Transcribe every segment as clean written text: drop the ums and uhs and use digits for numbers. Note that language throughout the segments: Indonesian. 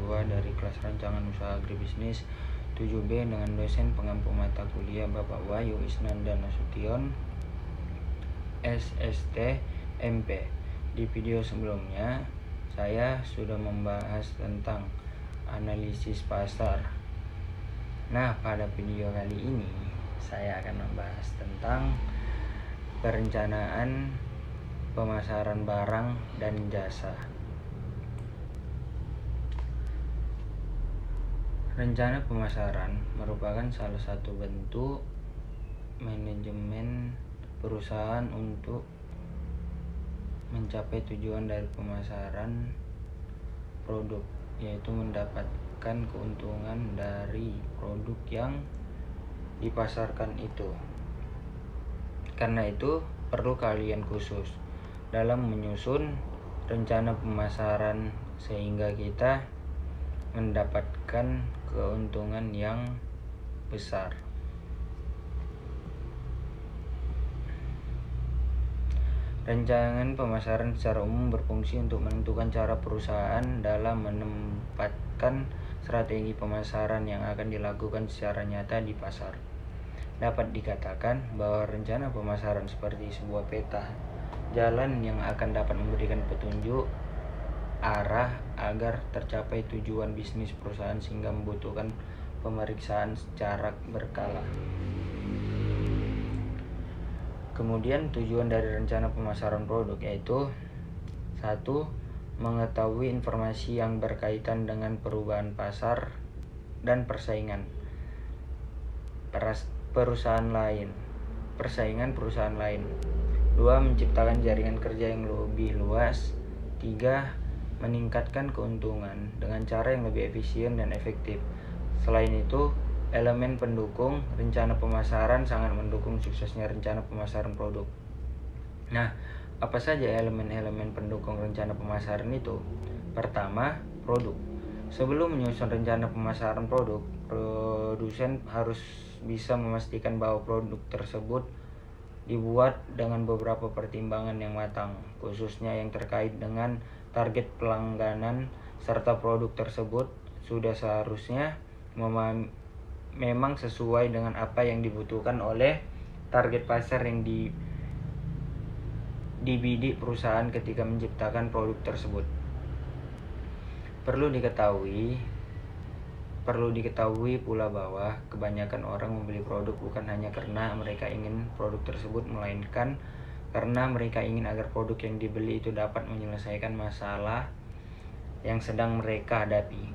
mahasiswa dari kelas rancangan usaha agribisnis 7B dengan dosen pengampu mata kuliah Bapak Wahyu Isnanda Nasution, SST, MP. Di video sebelumnya, saya sudah membahas tentang analisis pasar. Nah, pada video kali ini, saya akan membahas tentang perencanaan pemasaran barang dan jasa. Rencana pemasaran merupakan salah satu bentuk manajemen perusahaan untuk mencapai tujuan dari pemasaran produk, yaitu mendapatkan keuntungan dari produk yang dipasarkan itu. Karena itu, perlu keahlian khusus dalam menyusun rencana pemasaran sehingga kita mendapatkan keuntungan yang besar. Rancangan pemasaran secara umum berfungsi untuk menentukan cara perusahaan dalam menempatkan strategi pemasaran yang akan dilakukan secara nyata di pasar. Dapat dikatakan bahwa rencana pemasaran seperti sebuah peta jalan yang akan dapat memberikan petunjuk arah agar tercapai tujuan bisnis perusahaan, sehingga membutuhkan pemeriksaan secara berkala. Kemudian tujuan dari rencana pemasaran produk yaitu 1. Mengetahui informasi yang berkaitan dengan perubahan pasar dan persaingan perusahaan lain. 2. Menciptakan jaringan kerja yang lebih luas. 3. Meningkatkan keuntungan dengan cara yang lebih efisien dan efektif. Selain itu, elemen pendukung rencana pemasaran sangat mendukung suksesnya rencana pemasaran produk. Nah, apa saja elemen-elemen pendukung rencana pemasaran itu? Pertama, produk. Sebelum menyusun rencana pemasaran produk, produsen harus bisa memastikan bahwa produk tersebut dibuat dengan beberapa pertimbangan yang matang, khususnya yang terkait dengan target pelangganan, serta produk tersebut sudah seharusnya memang sesuai dengan apa yang dibutuhkan oleh target pasar yang dibidik perusahaan ketika menciptakan produk tersebut. Perlu diketahui pula bahwa kebanyakan orang membeli produk bukan hanya karena mereka ingin produk tersebut, melainkan karena mereka ingin agar produk yang dibeli itu dapat menyelesaikan masalah yang sedang mereka hadapi.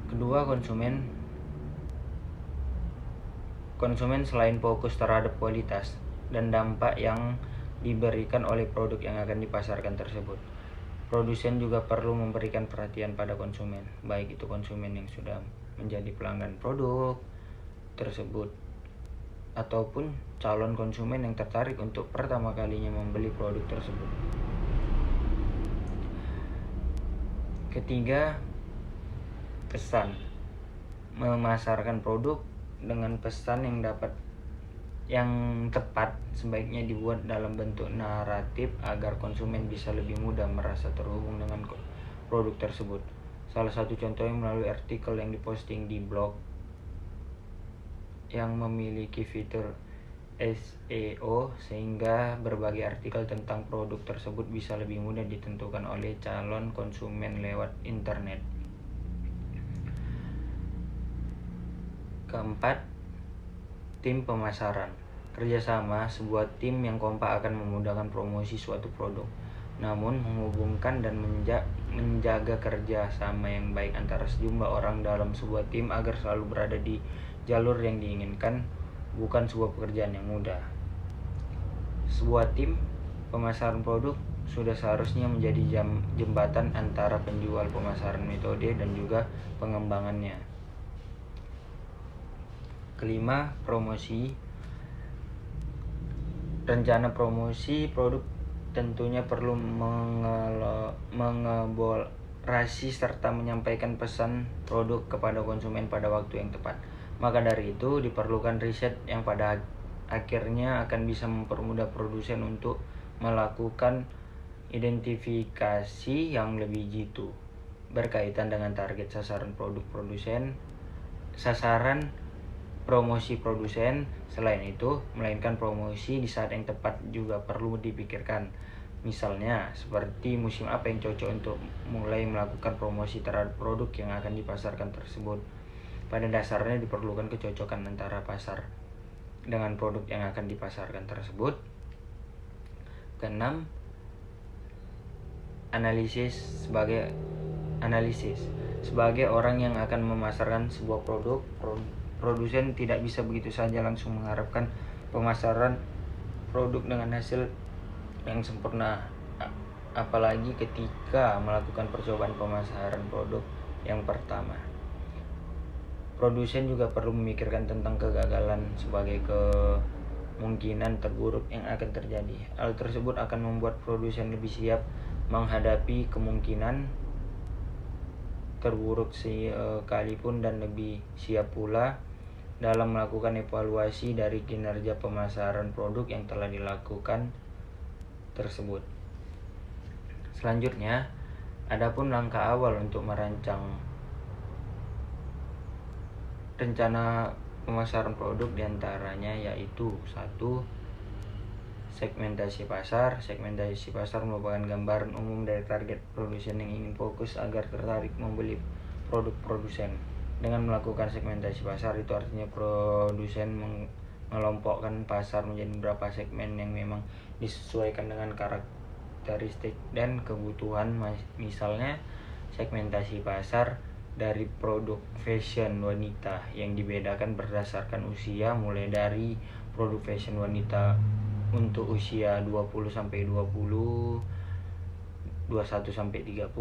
Kedua, konsumen selain fokus terhadap kualitas dan dampak yang diberikan oleh produk yang akan dipasarkan tersebut, produsen juga perlu memberikan perhatian pada konsumen, baik itu konsumen yang sudah menjadi pelanggan produk tersebut ataupun calon konsumen yang tertarik untuk pertama kalinya membeli produk tersebut. Ketiga, pesan. Memasarkan produk dengan pesan yang tepat sebaiknya dibuat dalam bentuk naratif agar konsumen bisa lebih mudah merasa terhubung dengan produk tersebut. Salah satu contohnya melalui artikel yang diposting di blog yang memiliki fitur SEO, sehingga berbagai artikel tentang produk tersebut bisa lebih mudah ditentukan oleh calon konsumen lewat internet. Keempat, tim pemasaran. Kerjasama sebuah tim yang kompak akan memudahkan promosi suatu produk. Namun, menghubungkan dan menjaga kerjasama yang baik antara sejumlah orang dalam sebuah tim agar selalu berada di jalur yang diinginkan bukan sebuah pekerjaan yang mudah. Sebuah tim pemasaran produk sudah seharusnya menjadi jembatan antara penjual, pemasaran, metode, dan juga pengembangannya. Kelima, promosi. Rencana promosi produk tentunya perlu mengelaborasi serta menyampaikan pesan produk kepada konsumen pada waktu yang tepat. Maka dari itu diperlukan riset yang pada akhirnya akan bisa mempermudah produsen untuk melakukan identifikasi yang lebih jitu. berkaitan dengan target sasaran sasaran promosi produsen. Selain itu, melainkan promosi di saat yang tepat juga perlu dipikirkan. Misalnya, seperti musim apa yang cocok untuk mulai melakukan promosi terhadap produk yang akan dipasarkan tersebut. Pada dasarnya diperlukan kecocokan antara pasar dengan produk yang akan dipasarkan tersebut. Keenam, analisis. Sebagai orang yang akan memasarkan sebuah produk, produsen tidak bisa begitu saja langsung mengharapkan pemasaran produk dengan hasil yang sempurna, apalagi ketika melakukan percobaan pemasaran produk yang pertama. Produsen juga perlu memikirkan tentang kegagalan sebagai kemungkinan terburuk yang akan terjadi. Hal tersebut akan membuat produsen lebih siap menghadapi kemungkinan terburuk sekalipun, dan lebih siap pula dalam melakukan evaluasi dari kinerja pemasaran produk yang telah dilakukan tersebut. Selanjutnya, adapun langkah awal untuk merancang rencana pemasaran produk diantaranya yaitu: 1. Segmentasi pasar. Segmentasi pasar merupakan gambaran umum dari target produsen yang ingin fokus agar tertarik membeli produk produsen. Dengan melakukan segmentasi pasar, itu artinya produsen mengelompokkan pasar menjadi beberapa segmen yang memang disesuaikan dengan karakteristik dan kebutuhan. Misalnya, segmentasi pasar dari produk fashion wanita yang dibedakan berdasarkan usia, mulai dari produk fashion wanita untuk usia 20 sampai 20, 21 sampai 30,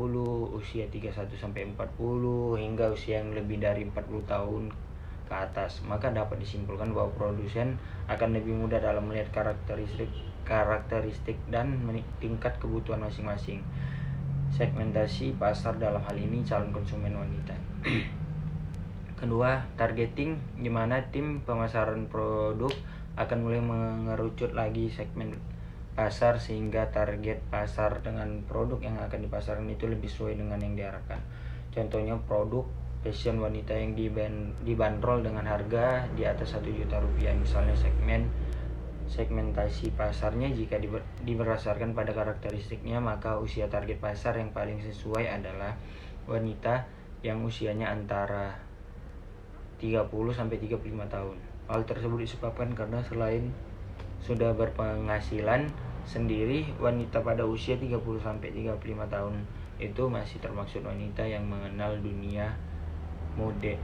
usia 31 sampai 40, hingga usia yang lebih dari 40 tahun ke atas. Maka dapat disimpulkan bahwa produsen akan lebih mudah dalam melihat karakteristik dan tingkat kebutuhan masing-masing segmentasi pasar, dalam hal ini calon konsumen wanita. Kedua, targeting, di mana tim pemasaran produk akan mulai mengerucut lagi segmen pasar sehingga target pasar dengan produk yang akan dipasarkan itu lebih sesuai dengan yang diharapkan. Contohnya, produk fashion wanita yang dibanderol dengan harga di atas 1 juta rupiah. Misalnya, segmentasi pasarnya jika berdasarkan pada karakteristiknya, maka usia target pasar yang paling sesuai adalah wanita yang usianya antara 30 sampai 35 tahun. Hal tersebut disebabkan karena selain sudah berpenghasilan sendiri, wanita pada usia 30 sampai 35 tahun itu masih termaksud wanita yang mengenal dunia mode.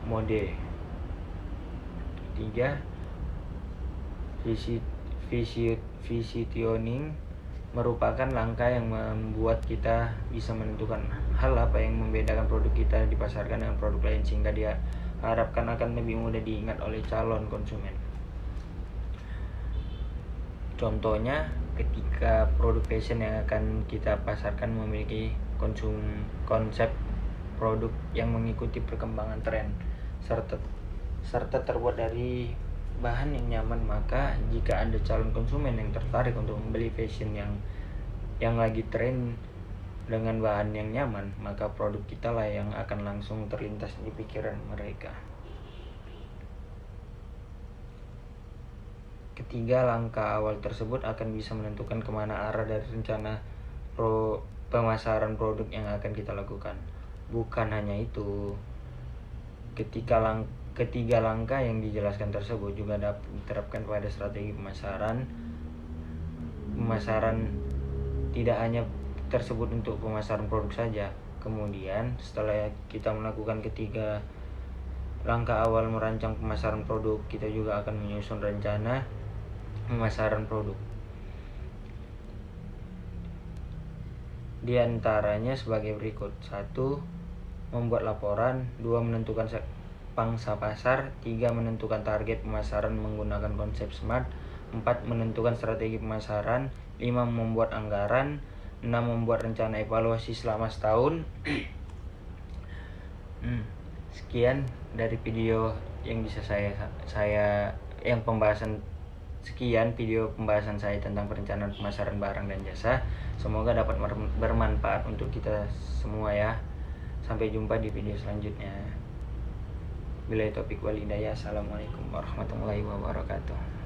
3. Visioning merupakan langkah yang membuat kita bisa menentukan hal apa yang membedakan produk kita dipasarkan dengan produk lain, sehingga diharapkan akan lebih mudah diingat oleh calon konsumen. Contohnya, ketika produk fashion yang akan kita pasarkan memiliki konsep produk yang mengikuti perkembangan tren serta terbuat dari bahan yang nyaman, maka jika ada calon konsumen yang tertarik untuk membeli fashion yang lagi tren dengan bahan yang nyaman, maka produk kita lah yang akan langsung terlintas di pikiran mereka. Ketiga, langkah awal tersebut akan bisa menentukan kemana arah dari rencana pemasaran produk yang akan kita lakukan. Bukan hanya itu, ketiga langkah yang dijelaskan tersebut juga dapat diterapkan pada strategi pemasaran. Pemasaran tidak hanya tersebut untuk pemasaran produk saja. Kemudian, setelah kita melakukan ketiga langkah awal merancang pemasaran produk, kita juga akan menyusun rencana pemasaran produk. Di antaranya sebagai berikut: 1. Membuat laporan. 2. Menentukan pangsa pasar. 3. Menentukan target pemasaran menggunakan konsep SMART. 4. Menentukan strategi pemasaran. 5. Membuat anggaran. 6. Membuat rencana evaluasi selama setahun. Sekian dari video yang bisa saya yang pembahasan Sekian video pembahasan saya tentang perencanaan pemasaran barang dan jasa. Semoga dapat bermanfaat untuk kita semua ya. Sampai jumpa di video selanjutnya. Billahi taufiq wal hidayah. Assalamualaikum warahmatullahi wabarakatuh.